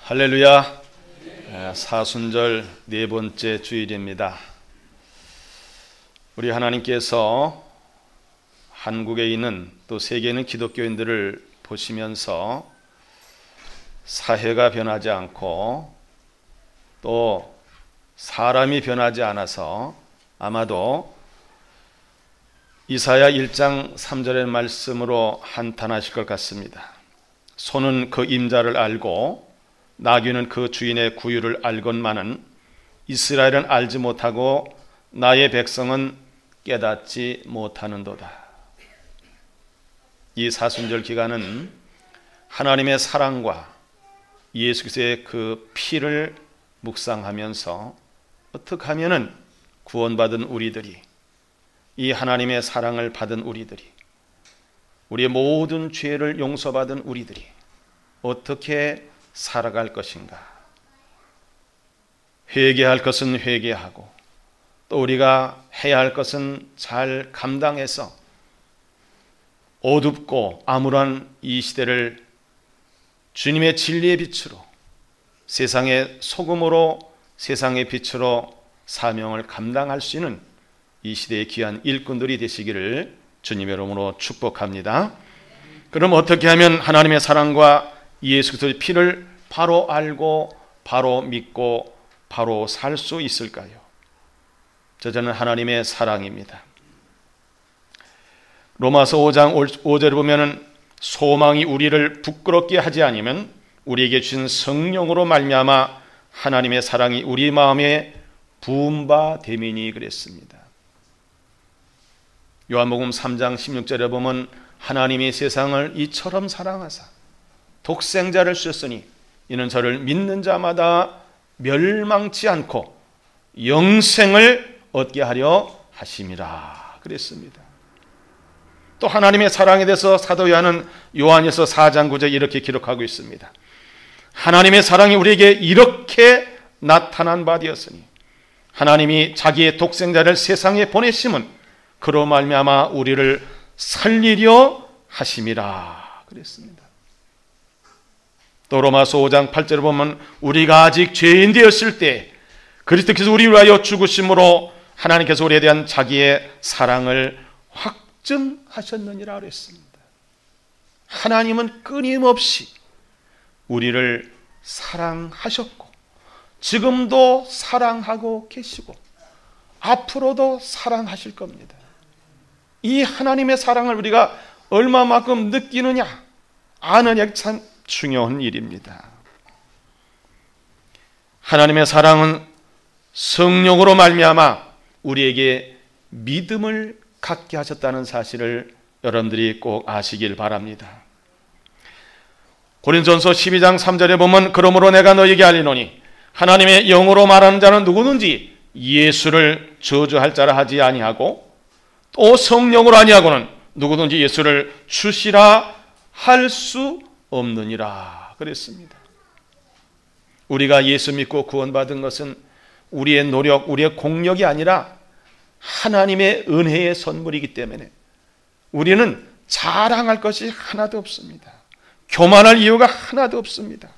할렐루야. 사순절 네 번째 주일입니다. 우리 하나님께서 한국에 있는 또 세계에 있는 기독교인들을 보시면서 사회가 변하지 않고 또 사람이 변하지 않아서 아마도 이사야 1장 3절의 말씀으로 한탄하실 것 같습니다. 소는 그 임자를 알고 나귀는 그 주인의 구유를 알건만은 이스라엘은 알지 못하고 나의 백성은 깨닫지 못하는도다. 이 사순절 기간은 하나님의 사랑과 예수 그리스도의 그 피를 묵상하면서 어떻게 하면은 구원받은 우리들이, 이 하나님의 사랑을 받은 우리들이, 우리의 모든 죄를 용서받은 우리들이 어떻게 살아갈 것인가. 회개할 것은 회개하고 또 우리가 해야 할 것은 잘 감당해서 어둡고 암울한 이 시대를 주님의 진리의 빛으로, 세상의 소금으로, 세상의 빛으로 사명을 감당할 수 있는 이 시대의 귀한 일꾼들이 되시기를 주님의 이름으로 축복합니다. 그럼 어떻게 하면 하나님의 사랑과 예수 그리스도의 피를 바로 알고 바로 믿고 바로 살 수 있을까요? 저는 하나님의 사랑입니다. 로마서 5장 5절에 보면은 소망이 우리를 부끄럽게 하지 아니면 우리에게 주신 성령으로 말미암아 하나님의 사랑이 우리 마음에 부은 바 됨이니 그랬습니다. 요한복음 3장 16절에 보면 하나님이 세상을 이처럼 사랑하사 독생자를 주셨으니 이는 저를 믿는 자마다 멸망치 않고 영생을 얻게 하려 하심이라 그랬습니다. 또 하나님의 사랑에 대해서 사도 요한에서 4장 9절에 이렇게 기록하고 있습니다. 하나님의 사랑이 우리에게 이렇게 나타난 바 되었으니 하나님이 자기의 독생자를 세상에 보내심은 그로 말미암아 우리를 살리려 하심이라 그랬습니다. 또 로마서 5장 8절에 보면 우리가 아직 죄인 되었을 때 그리스도께서 우리를 위하여 죽으심으로 하나님께서 우리에 대한 자기의 사랑을 확증하셨느니라 그랬습니다. 하나님은 끊임없이 우리를 사랑하셨고 지금도 사랑하고 계시고 앞으로도 사랑하실 겁니다. 이 하나님의 사랑을 우리가 얼마만큼 느끼느냐 아느냐 참 중요한 일입니다. 하나님의 사랑은 성령으로 말미암아 우리에게 믿음을 갖게 하셨다는 사실을 여러분들이 꼭 아시길 바랍니다. 고린도전서 12장 3절에 보면 그러므로 내가 너에게 알리노니 하나님의 영으로 말하는 자는 누구든지 예수를 저주할 자라 하지 아니하고 또 성령으로 아니하고는 누구든지 예수를 주시라 할 수 없느니라 그랬습니다. 우리가 예수 믿고 구원받은 것은 우리의 노력, 우리의 공력이 아니라 하나님의 은혜의 선물이기 때문에 우리는 자랑할 것이 하나도 없습니다. 교만할 이유가 하나도 없습니다.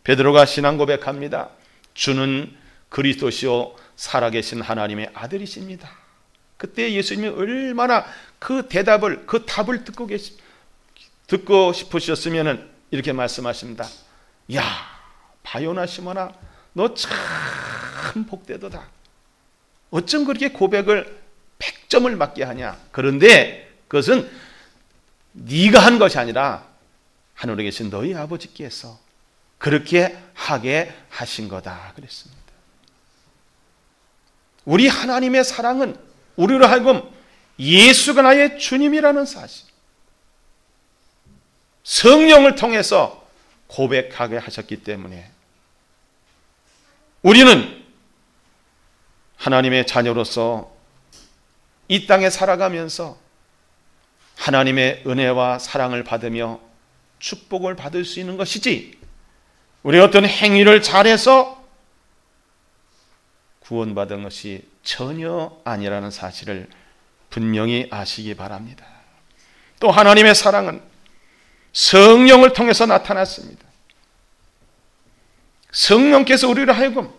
베드로가 신앙 고백합니다. 주는 그리스도시요 살아계신 하나님의 아들이십니다. 그때 예수님이 얼마나 그 대답을, 그 답을 듣고 싶으셨으면 이렇게 말씀하십니다. 야, 바요나 시몬아, 너 참 복되도다. 어쩜 그렇게 고백을 100점을 맞게 하냐. 그런데 그것은 네가 한 것이 아니라 하늘에 계신 너희 아버지께서 그렇게 하게 하신 거다 그랬습니다. 우리 하나님의 사랑은 우리로 하여금 예수가 나의 주님이라는 사실, 성령을 통해서 고백하게 하셨기 때문에 우리는 하나님의 자녀로서 이 땅에 살아가면서 하나님의 은혜와 사랑을 받으며 축복을 받을 수 있는 것이지 우리 어떤 행위를 잘해서 구원받은 것이 전혀 아니라는 사실을 분명히 아시기 바랍니다. 또 하나님의 사랑은 성령을 통해서 나타났습니다. 성령께서 우리를 하여금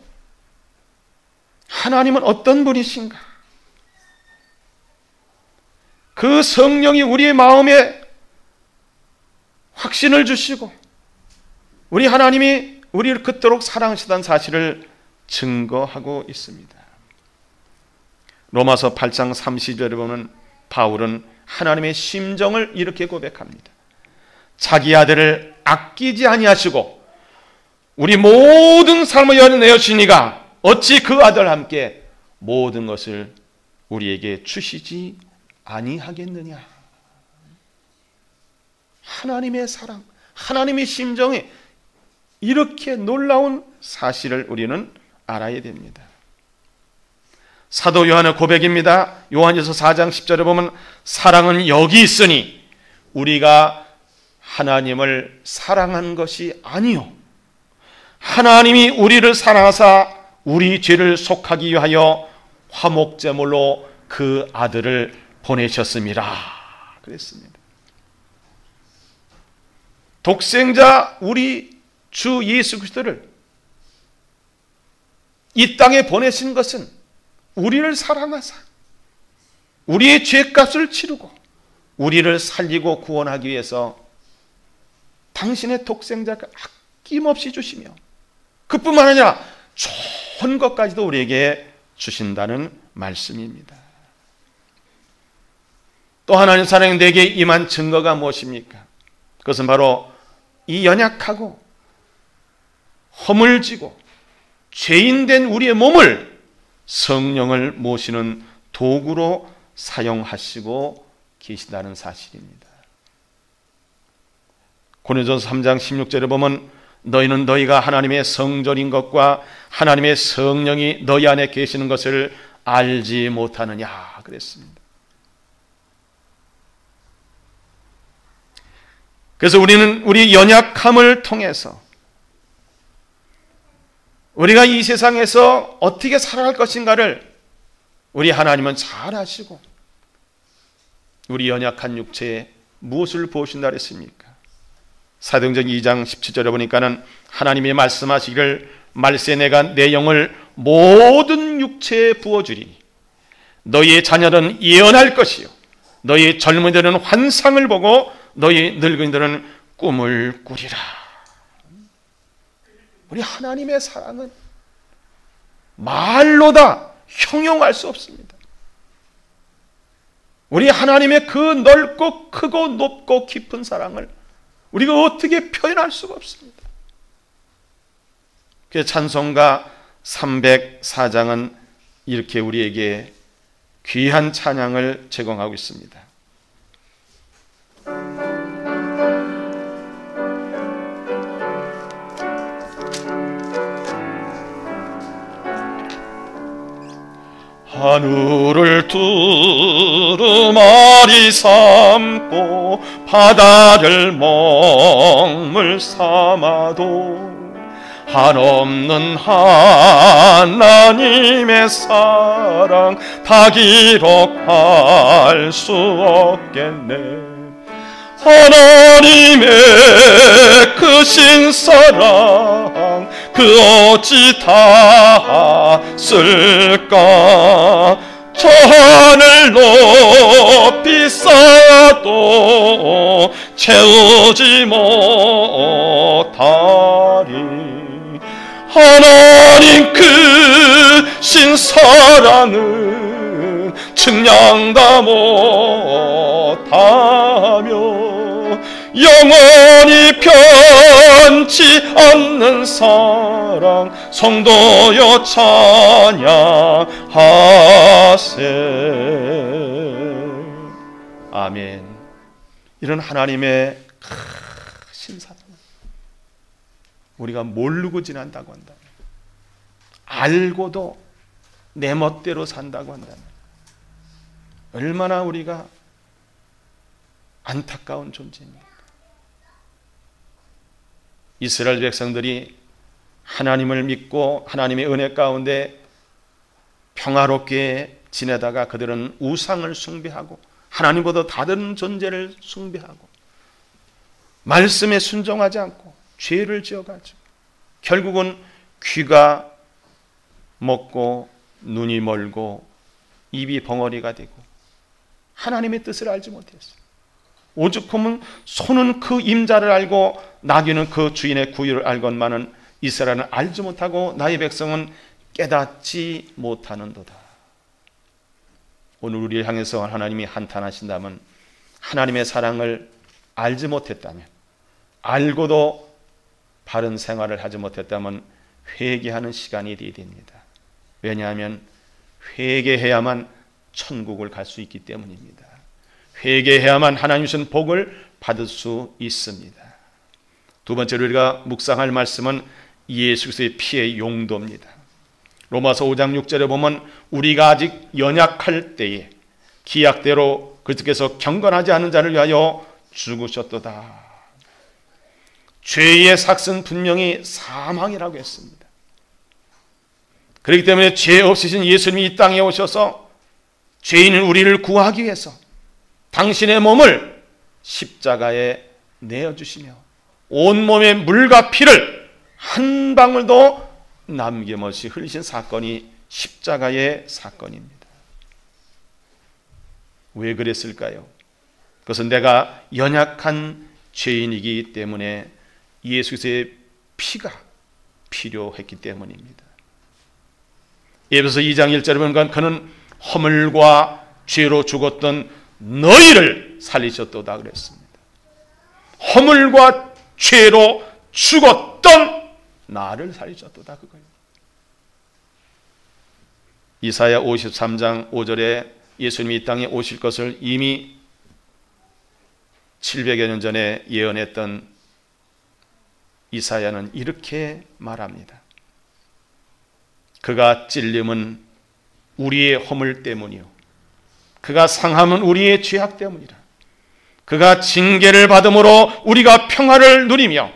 하나님은 어떤 분이신가? 그 성령이 우리의 마음에 확신을 주시고 우리 하나님이 우리를 그토록 사랑하시다는 사실을 증거하고 있습니다. 로마서 8장 30절에 보면 바울은 하나님의 심정을 이렇게 고백합니다. 자기 아들을 아끼지 아니하시고 우리 모든 삶을 내어주시니가 어찌 그 아들과 함께 모든 것을 우리에게 주시지 아니하겠느냐. 하나님의 사랑, 하나님의 심정이 이렇게 놀라운 사실을 우리는 알아야 됩니다. 사도 요한의 고백입니다. 요한일서 4장 10절에 보면 사랑은 여기 있으니 우리가 하나님을 사랑한 것이 아니요 하나님이 우리를 사랑하사 우리 죄를 속하기 위하여 화목제물로 그 아들을 보내셨습니다. 그랬습니다. 독생자 우리 주 예수 그리스도를 이 땅에 보내신 것은 우리를 사랑하사 우리의 죄값을 치르고 우리를 살리고 구원하기 위해서 당신의 독생자가 아낌없이 주시며 그뿐만 아니라 좋은 것까지도 우리에게 주신다는 말씀입니다. 또 하나님 사랑이 내게 임한 증거가 무엇입니까? 그것은 바로 이 연약하고 허물지고 죄인된 우리의 몸을 성령을 모시는 도구로 사용하시고 계시다는 사실입니다. 고린도전서 3장 16절에 보면 너희는 너희가 하나님의 성전인 것과 하나님의 성령이 너희 안에 계시는 것을 알지 못하느냐 그랬습니다. 그래서 우리는 우리 연약함을 통해서 우리가 이 세상에서 어떻게 살아갈 것인가를 우리 하나님은 잘 아시고 우리 연약한 육체에 무엇을 보신다 그랬습니까? 사도행전 2장 17절에 보니까는 하나님이 말씀하시기를 말세 내가 내 영을 모든 육체에 부어주리니 너희의 자녀는 예언할 것이요 너희 젊은이들은 환상을 보고 너희 늙은이들은 꿈을 꾸리라. 우리 하나님의 사랑은 말로 다 형용할 수 없습니다. 우리 하나님의 그 넓고 크고 높고 깊은 사랑을 우리가 어떻게 표현할 수가 없습니다. 그래서 찬송가 304장은 이렇게 우리에게 귀한 찬양을 제공하고 있습니다. 하늘을 두루마리 삼고 바다를 먹물 삼아도 한없는 하나님의 사랑 다 기록할 수 없겠네. 하나님의 크신 사랑 그 어찌 다 쓸까. 저 하늘 높이 쌓아도 채우지 못하리. 하나님 크신 사랑은 측량 다 못하며 영원히 변치 않는 사랑 성도여 찬양하세. 아멘. 이런 하나님의 크신 사랑 우리가 모르고 지난다고 한다면, 알고도 내 멋대로 산다고 한다면 얼마나 우리가 안타까운 존재입니다. 이스라엘 백성들이 하나님을 믿고 하나님의 은혜 가운데 평화롭게 지내다가 그들은 우상을 숭배하고 하나님보다 다른 존재를 숭배하고 말씀에 순종하지 않고 죄를 지어가지고 결국은 귀가 먹고 눈이 멀고 입이 벙어리가 되고 하나님의 뜻을 알지 못했어요. 오죽하면 소는 그 임자를 알고 나귀는 그 주인의 구유를 알건만은 이스라엘은 알지 못하고 나의 백성은 깨닫지 못하는도다. 오늘 우리를 향해서 하나님이 한탄하신다면 하나님의 사랑을 알지 못했다면, 알고도 바른 생활을 하지 못했다면 회개하는 시간이 되어야 됩니다. 왜냐하면 회개해야만 천국을 갈 수 있기 때문입니다. 회개해야만 하나님 주신 복을 받을 수 있습니다. 두 번째로 우리가 묵상할 말씀은 예수 그리스도의 피의 용도입니다. 로마서 5장 6절에 보면 우리가 아직 연약할 때에 기약대로 그리스도께서 경건하지 않은 자를 위하여 죽으셨도다. 죄의 삭은 분명히 사망이라고 했습니다. 그렇기 때문에 죄 없으신 예수님이 이 땅에 오셔서 죄인인 우리를 구하기 위해서 당신의 몸을 십자가에 내어주시며 온몸의 물과 피를 한 방울도 남김없이 흘리신 사건이 십자가의 사건입니다. 왜 그랬을까요? 그것은 내가 연약한 죄인이기 때문에 예수 그리스도의 피가 필요했기 때문입니다. 에베소 2장 1절에 보면 그는 허물과 죄로 죽었던 너희를 살리셨도다 그랬습니다. 허물과 죄로 죽었던 나를 살리셨도다 그거예요. 이사야 53장 5절에 예수님이 이 땅에 오실 것을 이미 700여 년 전에 예언했던 이사야는 이렇게 말합니다. 그가 찔림은 우리의 허물 때문이요 그가 상함은 우리의 죄악 때문이라. 그가 징계를 받음으로 우리가 평화를 누리며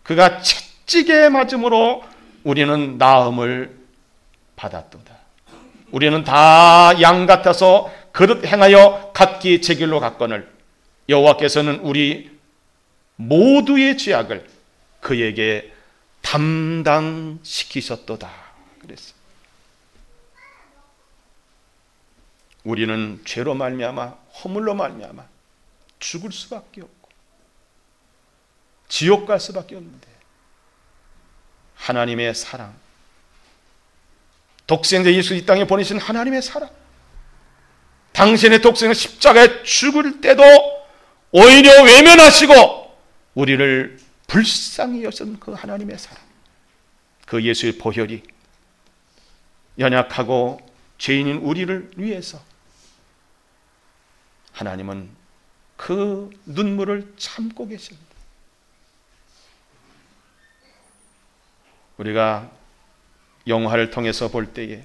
그가 채찍에 맞음으로 우리는 나음을 받았도다. 우리는 다 양 같아서 그릇 행하여 각기 제 길로 갔거늘 여호와께서는 우리 모두의 죄악을 그에게 담당시키셨도다 그랬어요. 우리는 죄로 말미암아 허물로 말미암아 죽을 수밖에 없고 지옥 갈 수밖에 없는데 하나님의 사랑, 독생자 예수 이 땅에 보내신 하나님의 사랑, 당신의 독생을 십자가에 죽을 때도 오히려 외면하시고 우리를 불쌍히 여긴 그 하나님의 사랑, 그 예수의 보혈이 연약하고 죄인인 우리를 위해서 하나님은 그 눈물을 참고 계십니다. 우리가 영화를 통해서 볼 때에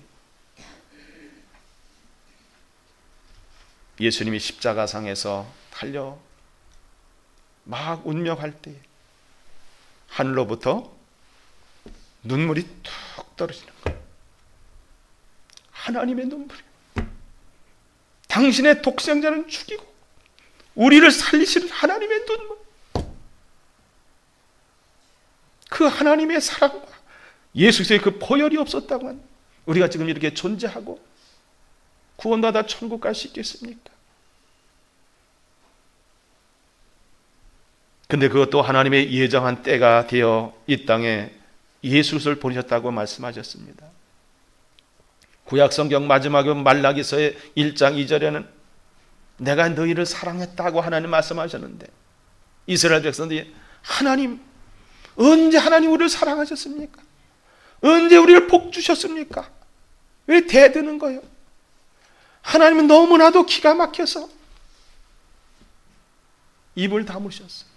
예수님이 십자가상에서 달려 막 운명할 때에 하늘로부터 눈물이 툭 떨어지는 거예요. 하나님의 눈물이에요. 당신의 독생자는 죽이고 우리를 살리시는 하나님의 눈물, 그 하나님의 사랑과 예수 그리스도의 그 보혈이 없었다면 우리가 지금 이렇게 존재하고 구원받아 천국 갈 수 있겠습니까? 근데 그것도 하나님의 예정한 때가 되어 이 땅에 예수 그리스도를 보내셨다고 말씀하셨습니다. 구약성경 마지막 말라기서의 1장 2절에는 내가 너희를 사랑했다고 하나님 말씀하셨는데 이스라엘 백성들이 하나님, 언제 하나님 우리를 사랑하셨습니까? 언제 우리를 복 주셨습니까? 왜 대드는 거예요? 하나님은 너무나도 기가 막혀서 입을 다무셨어요.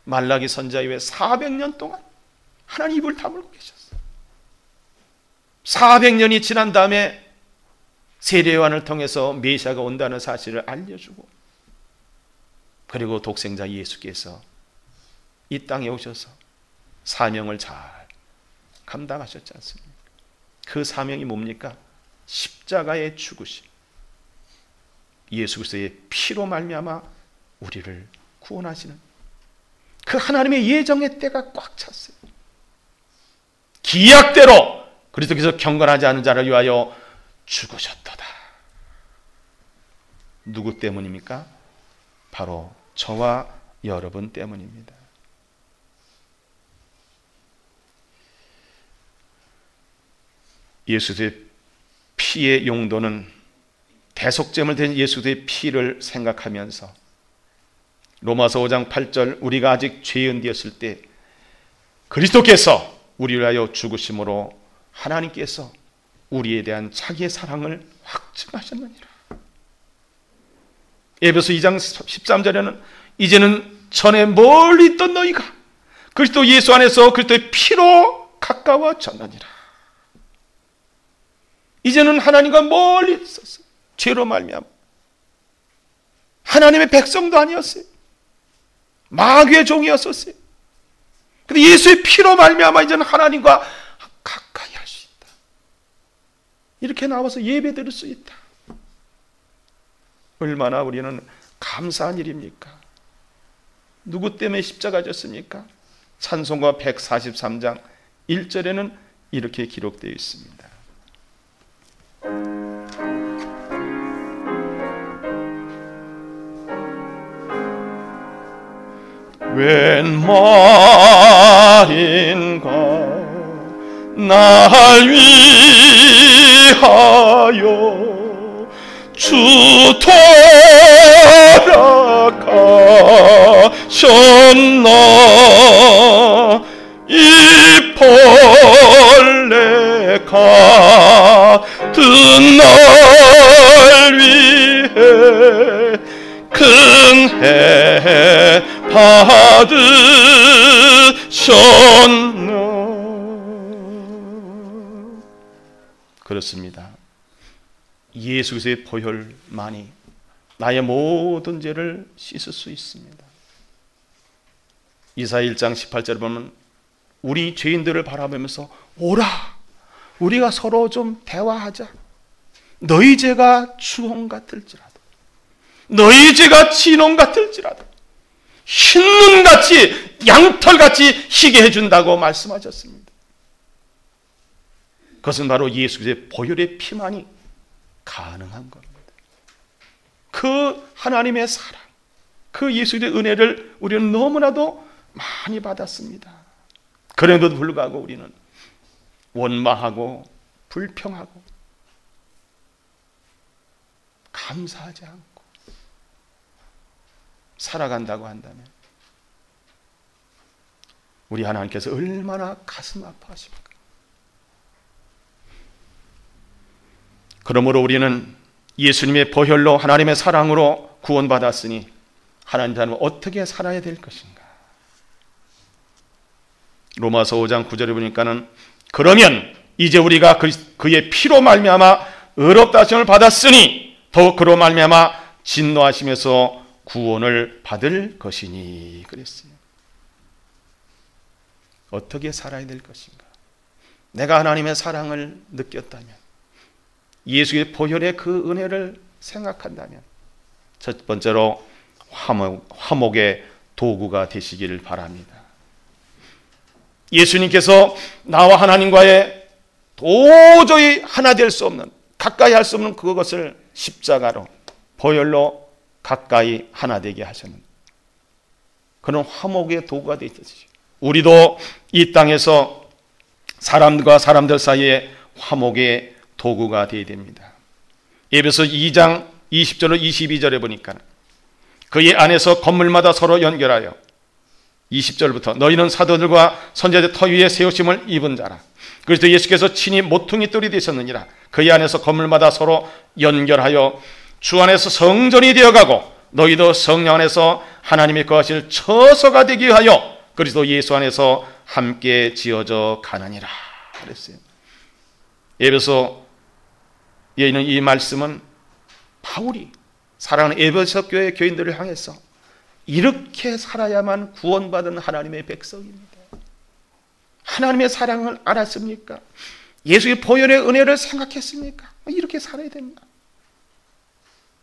말라기 선지자 이후에 400년 동안 하나님 입을 다물고 계셨어요. 400년이 지난 다음에 세례요한을 통해서 메시아가 온다는 사실을 알려주고, 그리고 독생자 예수께서 이 땅에 오셔서 사명을 잘 감당하셨지 않습니까? 그 사명이 뭡니까? 십자가에 죽으심, 예수 그리스도의 피로 말미암아 우리를 구원하시는 그 하나님의 예정의 때가 꽉 찼어요. 기약대로 그리스도께서 경건하지 않은 자를 위하여 죽으셨도다. 누구 때문입니까? 바로 저와 여러분 때문입니다. 예수의 피의 용도는 대속제물 된 예수의 피를 생각하면서 로마서 5장 8절 우리가 아직 죄인 되었을 때 그리스도께서 우리를 위하여 죽으심으로 하나님께서 우리에 대한 자기의 사랑을 확증하셨느니라. 에베소 2장 13절에는 이제는 전에 멀리 있던 너희가 그리스도 예수 안에서 그리스도의 피로 가까워졌느니라. 이제는 하나님과 멀리 있었어요. 죄로 말미암아 하나님의 백성도 아니었어요. 마귀의 종이었었어요. 근데 예수의 피로 말미암아 이제는 하나님과 가까이 할 수 있다. 이렇게 나와서 예배 드릴 수 있다. 얼마나 우리는 감사한 일입니까? 누구 때문에 십자가 졌습니까? 찬송가 143장 1절에는 이렇게 기록되어 있습니다. 웬 말인가 날 위하여 주 돌아가셨나. 이 벌레 같은 날 위해 큰 해 받으셨나. 그렇습니다. 예수 그리스도의 보혈만이 나의 모든 죄를 씻을 수 있습니다. 이사야 1장 18절에 보면 우리 죄인들을 바라보면서 오라 우리가 서로 좀 대화하자. 너희 죄가 주홍 같을지라도 너희 죄가 진홍 같을지라도 흰눈같이 양털같이 희게 해준다고 말씀하셨습니다. 그것은 바로 예수 그리스도의 보혈의 피만이 가능한 겁니다. 그 하나님의 사랑, 그 예수의 은혜를 우리는 너무나도 많이 받았습니다. 그런데도 불구하고 우리는 원망하고 불평하고 감사하지 않고 살아간다고 한다면 우리 하나님께서 얼마나 가슴 아파하십니까? 그러므로 우리는 예수님의 보혈로 하나님의 사랑으로 구원받았으니 하나님 사람은 어떻게 살아야 될 것인가? 로마서 5장 9절에 보니까는 그러면 이제 우리가 그의 피로 말미암아 의롭다 하심을 받았으니 더욱 그로 말미암아 진노하심에서 구원을 받을 것이니 그랬어요. 어떻게 살아야 될 것인가? 내가 하나님의 사랑을 느꼈다면 예수의 보혈의 그 은혜를 생각한다면 첫 번째로 화목의 도구가 되시기를 바랍니다. 예수님께서 나와 하나님과의 도저히 하나 될 수 없는 가까이 할 수 없는 그것을 십자가로 보혈로 가까이 하나 되게 하셨는 그런 화목의 도구가 되셨죠. 우리도 이 땅에서 사람과 사람들 사이에 화목의 도구가 되어야 됩니다. 에베소 2장 20절로 22절에 보니까 그의 안에서 건물마다 서로 연결하여 20절부터 너희는 사도들과 선지자의 터 위에 세우심을 입은 자라. 그리스도 예수께서 친히 모퉁이 돌이 되셨느니라. 그의 안에서 건물마다 서로 연결하여 주 안에서 성전이 되어가고 너희도 성령 안에서 하나님의 거하실 처소가 되기 위하여 그리스도 예수 안에서 함께 지어져 가느니라 그랬어요. 에베소에 있는 이 말씀은 바울이 사랑하는 에베소 교회 교인들을 향해서 이렇게 살아야만 구원받은 하나님의 백성입니다. 하나님의 사랑을 알았습니까? 예수의 보혈의 은혜를 생각했습니까? 이렇게 살아야 됩니다.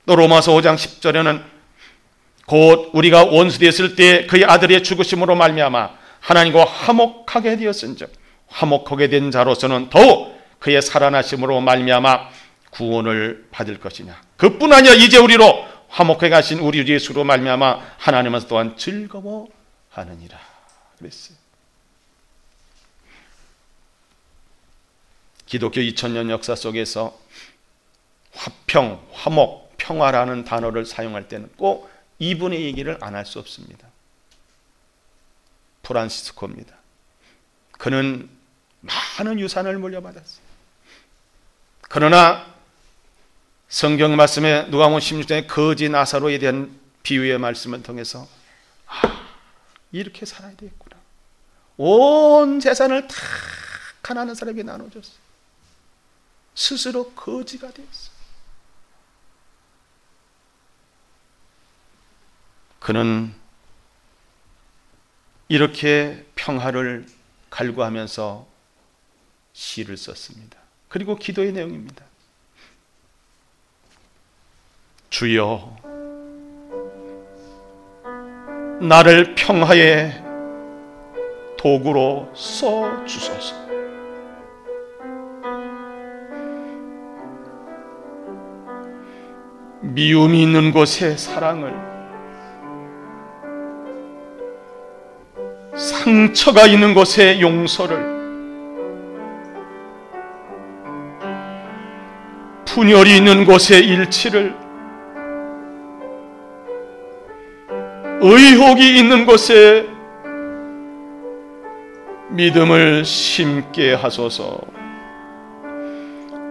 또 로마서 5장 10절에는 곧 우리가 원수 되었을 때 그의 아들의 죽으심으로 말미암아 하나님과 화목하게 되었은즉 화목하게 된 자로서는 더욱 그의 살아나심으로 말미암아 구원을 받을 것이냐. 그뿐 아니라 이제 우리로 화목하게 하신 우리 예수로 말미암아 하나님은 또한 즐거워하느니라 그랬어요. 기독교 2000년 역사 속에서 화평, 화목, 평화라는 단어를 사용할 때는 꼭 이분의 얘기를 안 할 수 없습니다. 프란시스코입니다. 그는 많은 유산을 물려받았어요. 그러나 성경 말씀에 누가복음 16장의 거지 나사로에 대한 비유의 말씀을 통해서 이렇게 살아야 되겠구나. 온 재산을 다 가난한 사람에게 나눠줬어요. 스스로 거지가 되었어요. 그는 이렇게 평화를 갈구하면서 시를 썼습니다. 그리고 기도의 내용입니다. 주여, 나를 평화의 도구로 써 주소서. 미움이 있는 곳에 사랑을, 상처가 있는 곳에 용서를, 분열이 있는 곳에 일치를, 의혹이 있는 곳에 믿음을 심게 하소서.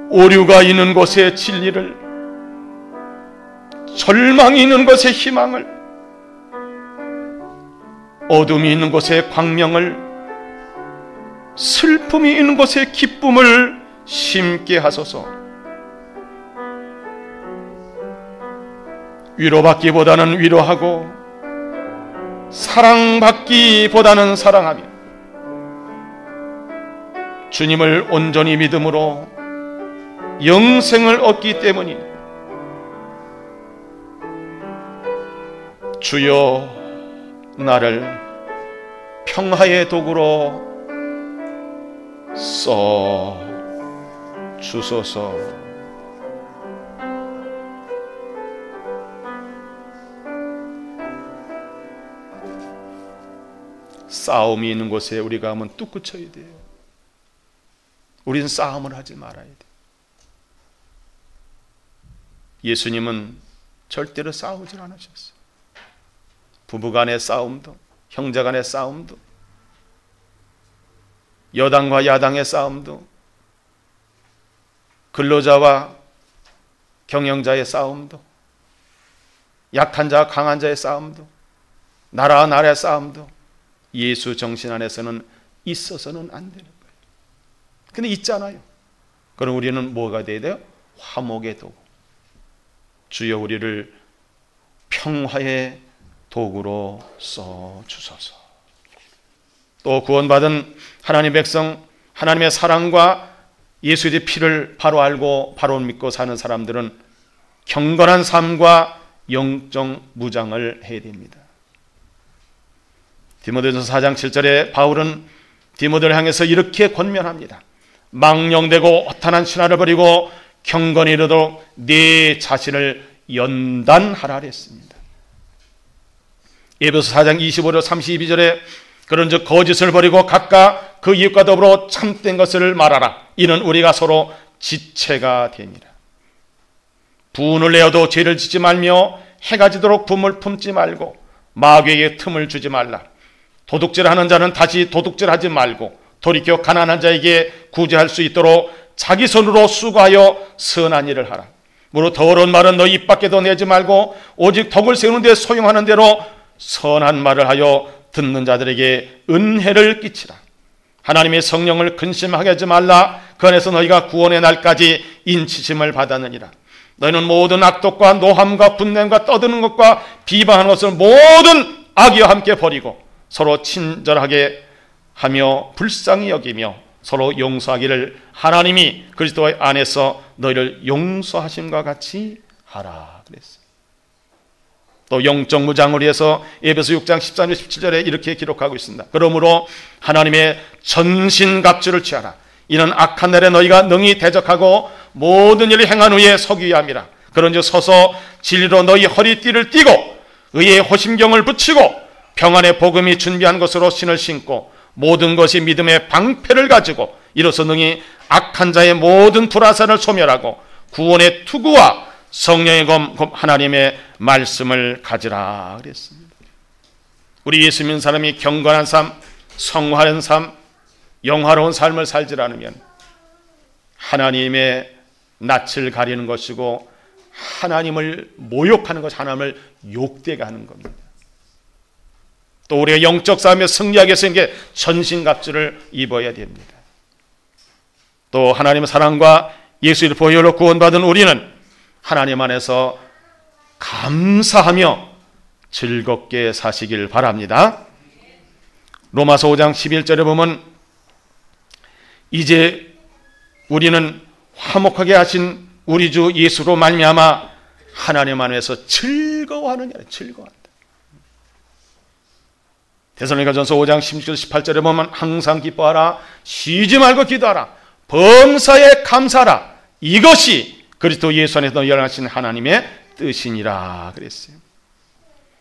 오류가 있는 곳에 진리를, 절망이 있는 곳에 희망을, 어둠이 있는 곳에 광명을, 슬픔이 있는 곳에 기쁨을 심게 하소서. 위로받기보다는 위로하고 사랑받기보다는 사랑하며 주님을 온전히 믿음으로 영생을 얻기 때문이 주여, 나를 평화의 도구로 써 주소서. 싸움이 있는 곳에 우리가 하면 뚝 그쳐야 돼요. 우리는 싸움을 하지 말아야 돼요. 예수님은 절대로 싸우질 않으셨어요. 부부간의 싸움도, 형제간의 싸움도, 여당과 야당의 싸움도, 근로자와 경영자의 싸움도, 약한 자와 강한 자의 싸움도, 나라와 나라의 싸움도 예수 정신 안에서는 있어서는 안 되는 거예요. 근데 있잖아요. 그럼 우리는 뭐가 돼야 돼요? 화목의 도구. 주여, 우리를 평화의 도구로 써 주소서. 또 구원받은 하나님의 백성, 하나님의 사랑과 예수의 피를 바로 알고 바로 믿고 사는 사람들은 경건한 삶과 영적 무장을 해야 됩니다. 디모데전서 4장 7절에 바울은 디모데를 향해서 이렇게 권면합니다. 망령되고 허탄한 신화를 버리고 경건히 이르도록 네 자신을 연단하라 했습니다. 에베소 4장 25절 32절에 그런즉 거짓을 버리고 각각 그 이웃과 더불어 참된 것을 말하라. 이는 우리가 서로 지체가 되니라. 분을 내어도 죄를 짓지 말며 해가 지도록 분을 품지 말고 마귀에게 틈을 주지 말라. 도둑질하는 자는 다시 도둑질하지 말고 돌이켜 가난한 자에게 구제할 수 있도록 자기 손으로 수고하여 선한 일을 하라. 무릇 더러운 말은 너희 입 밖에도 내지 말고 오직 덕을 세우는 데 소용하는 대로 선한 말을 하여 듣는 자들에게 은혜를 끼치라. 하나님의 성령을 근심하게 하지 말라. 그 안에서 너희가 구원의 날까지 인치심을 받았느니라. 너희는 모든 악독과 노함과 분냄과 떠드는 것과 비방하는 것을 모든 악의와 함께 버리고 서로 친절하게 하며 불쌍히 여기며 서로 용서하기를 하나님이 그리스도 안에서 너희를 용서하심과 같이 하라 그랬어요. 또 영적 무장을 위해서 에베소 6장 13절 17절에 이렇게 기록하고 있습니다. 그러므로 하나님의 전신갑주를 취하라. 이는 악한 날에 너희가 능히 대적하고 모든 일을 행한 후에 서기 위함이라. 그런즉 서서 진리로 너희 허리띠를 띠고 의의 호심경을 붙이고 평안의 복음이 준비한 것으로 신을 신고 모든 것이 믿음의 방패를 가지고 이로써 능히 악한 자의 모든 불화살을 소멸하고 구원의 투구와 성령의 검 하나님의 말씀을 가지라 그랬습니다. 우리 예수 믿는 사람이 경건한 삶, 성화한 삶, 영화로운 삶을 살지 않으면 하나님의 낯을 가리는 것이고 하나님을 모욕하는 것, 하나님을 욕되게 하는 겁니다. 또 우리가 영적 싸움에 승리하기 위해서 이게 전신갑주를 입어야 됩니다. 또 하나님의 사랑과 예수의 보혈로 구원받은 우리는 하나님 안에서 감사하며 즐겁게 사시길 바랍니다. 로마서 5장 11절에 보면 이제 우리는 화목하게 하신 우리 주 예수로 말미암아 하나님 안에서 즐거워하느냐, 즐거워한다. 데살로니가전서 5장 16절 18절에 보면 항상 기뻐하라, 쉬지 말고 기도하라, 범사에 감사하라. 이것이 그리스도 예수 안에서 너희를 하신 하나님의 뜻이니라 그랬어요.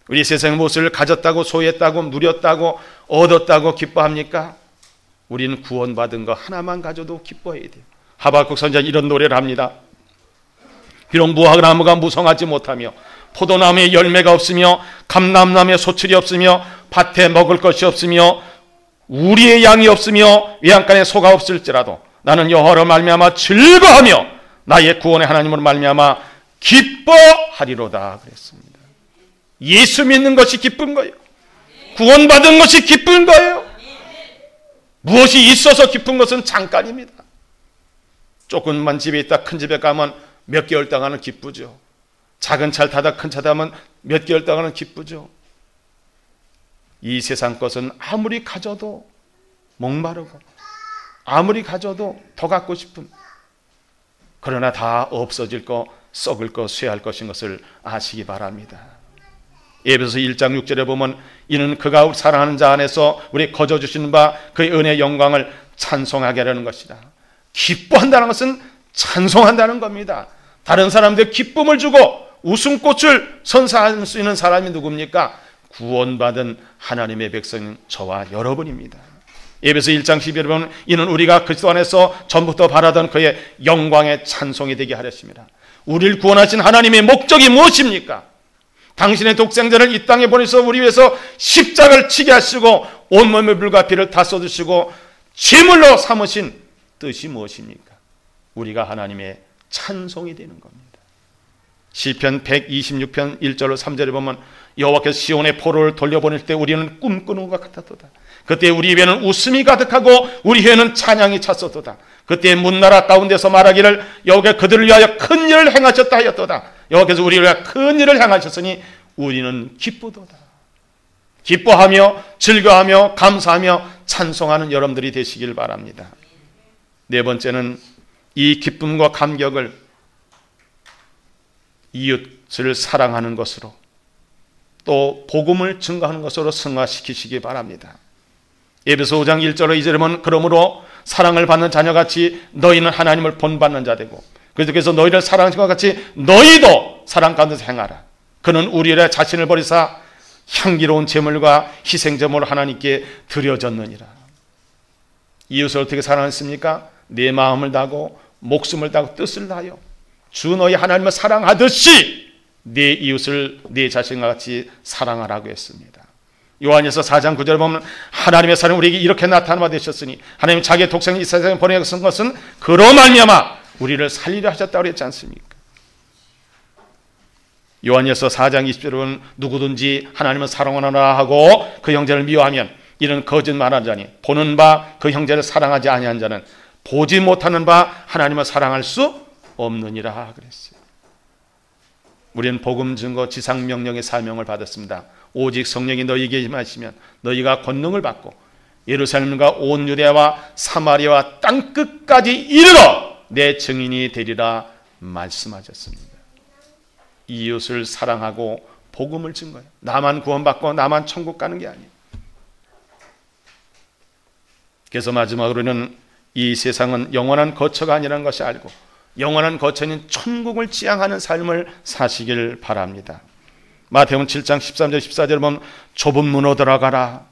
우리 세상의 무엇을 가졌다고 소유했다고 누렸다고 얻었다고 기뻐합니까? 우리는 구원받은 거 하나만 가져도 기뻐해야 돼요. 하박국 선지자는 이런 노래를 합니다. 비록 무화과나무가 무성하지 못하며 포도나무에 열매가 없으며 감람나무에 소출이 없으며 밭에 먹을 것이 없으며 우리의 양이 없으며 외양간에 소가 없을지라도 나는 여호와로 말미암아 즐거하며 나의 구원의 하나님으로 말미암아 기뻐하리로다 그랬습니다. 예수 믿는 것이 기쁜 거예요. 구원받은 것이 기쁜 거예요. 무엇이 있어서 기쁜 것은 잠깐입니다. 조금만 집에 있다 큰 집에 가면 몇 개월 동안은 기쁘죠. 작은 차를 타다 큰 차 타면 몇 개월 동안은 기쁘죠. 이 세상 것은 아무리 가져도 목마르고 아무리 가져도 더 갖고 싶은, 그러나 다 없어질 거, 썩을 거, 쇠할 것인 것을 아시기 바랍니다. 에베소 1장 6절에 보면 이는 그가 사랑하는 자 안에서 우리 거저 주시는 바 그의 은혜의 영광을 찬송하게 하려는 것이다. 기뻐한다는 것은 찬송한다는 겁니다. 다른 사람들 기쁨을 주고 웃음꽃을 선사할 수 있는 사람이 누굽니까? 구원받은 하나님의 백성인 저와 여러분입니다. 에베소 1장 12절에 보면 이는 우리가 그리스도 안에서 전부터 바라던 그의 영광의 찬송이 되게 하렸습니다. 우리를 구원하신 하나님의 목적이 무엇입니까? 당신의 독생자를 이 땅에 보내서 우리 위해서 십자가를 치게 하시고 온몸의 물과 피를 다 쏟으시고 제물로 삼으신 뜻이 무엇입니까? 우리가 하나님의 찬송이 되는 겁니다. 시편 126편 1절로 3절에 보면 여호와께서 시온의 포로를 돌려보낼 때 우리는 꿈꾸는 것 같았도다. 그때 우리 입에는 웃음이 가득하고 우리 혀에는 찬양이 찼었도다. 그때 문나라 가운데서 말하기를 여호와께서 그들을 위하여 큰 일을 행하셨다 하였도다. 여호와께서 우리를 위하여 큰 일을 행하셨으니 우리는 기쁘도다. 기뻐하며 즐거워하며 감사하며 찬송하는 여러분들이 되시길 바랍니다. 네 번째는 이 기쁨과 감격을 이웃을 사랑하는 것으로 또 복음을 증거하는 것으로 승화시키시기 바랍니다. 에베소 5장 1절로 2절에 보면 그러므로 사랑을 받는 자녀같이 너희는 하나님을 본받는 자 되고 그래서 너희를 사랑하신 것 같이 너희도 사랑 가운데서 행하라. 그는 우리의 자신을 버리사 향기로운 제물과 희생제물을 하나님께 드려졌느니라. 이웃을 어떻게 사랑했습니까? 내 마음을 다하고 목숨을 다하고 뜻을 다하여 주 너희 하나님을 사랑하듯이 내 이웃을 내 자신과 같이 사랑하라고 했습니다. 요한일서 4장 9절에 보면 하나님의 사랑이 우리에게 이렇게 나타나 되셨으니 하나님 자기의 독생을 이 세상에 보내신 것은 그로 말미암아 우리를 살리려 하셨다고 했지 않습니까? 요한일서 4장 20절에 보면 누구든지 하나님을 사랑하노라 하고 그 형제를 미워하면 이는 거짓말하는 자니 보는 바 그 형제를 사랑하지 아니한 자는 보지 못하는 바 하나님을 사랑할 수 없느니라 그랬어요. 우리는 복음 증거 지상 명령의 사명을 받았습니다. 오직 성령이 너희에게 임하시면 너희가 권능을 받고 예루살렘과 온 유대와 사마리아와 땅 끝까지 이르러 내 증인이 되리라 말씀하셨습니다. 이웃을 사랑하고 복음을 증거해요. 나만 구원받고 나만 천국 가는 게 아니에요. 그래서 마지막으로는 이 세상은 영원한 거처가 아니라는 것을 알고 영원한 거처인 천국을 지향하는 삶을 사시길 바랍니다. 마태복음 7장 13절 14절 보면 좁은 문으로 들어가라.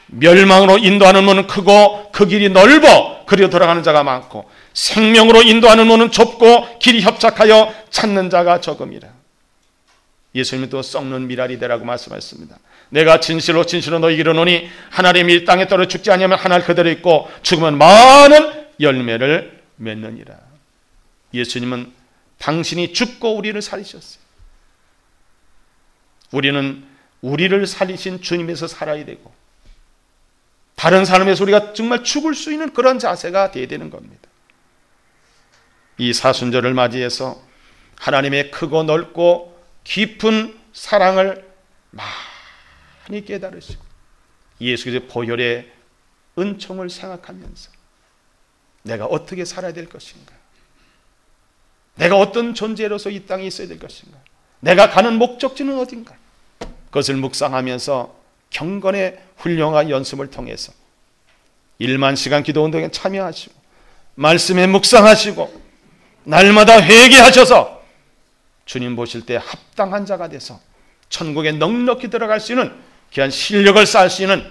멸망으로 인도하는 문은 크고 그 길이 넓어 그리로 들어가는 자가 많고 생명으로 인도하는 문은 좁고 길이 협착하여 찾는 자가 적음이라. 예수님이 또 썩는 미랄이 되라고 말씀하셨습니다. 내가 진실로 진실로 너희에게 이르노니 하나님이 이 땅에 떨어 죽지 아니하면 하늘 그대로 있고 죽으면 많은 열매를 맺느니라. 예수님은 당신이 죽고 우리를 살리셨어요. 우리는 우리를 살리신 주님에서 살아야 되고 다른 사람에서 우리가 정말 죽을 수 있는 그런 자세가 되어야 되는 겁니다. 이 사순절을 맞이해서 하나님의 크고 넓고 깊은 사랑을 많이 깨달으시고 예수 그리스도의 보혈의 은총을 생각하면서 내가 어떻게 살아야 될 것인가, 내가 어떤 존재로서 이 땅에 있어야 될 것인가, 내가 가는 목적지는 어딘가, 그것을 묵상하면서 경건의 훌륭한 연습을 통해서 1만 시간 기도 운동에 참여하시고 말씀에 묵상하시고 날마다 회개하셔서 주님 보실 때 합당한 자가 돼서 천국에 넉넉히 들어갈 수 있는 귀한 실력을 쌓을 수 있는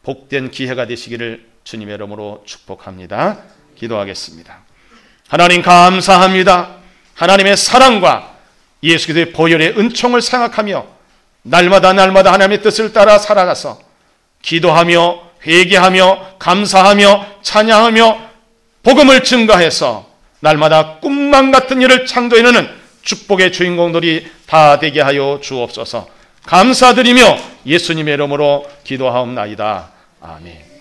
복된 기회가 되시기를 주님의 이름으로 축복합니다. 기도하겠습니다. 하나님 감사합니다. 하나님의 사랑과 예수 그리스도의 보혈의 은총을 생각하며 날마다 하나님의 뜻을 따라 살아가서 기도하며 회개하며 감사하며 찬양하며 복음을 증거해서 날마다 꿈만 같은 일을 창조해내는 축복의 주인공들이 다 되게 하여 주옵소서. 감사드리며 예수님의 이름으로 기도하옵나이다. 아멘.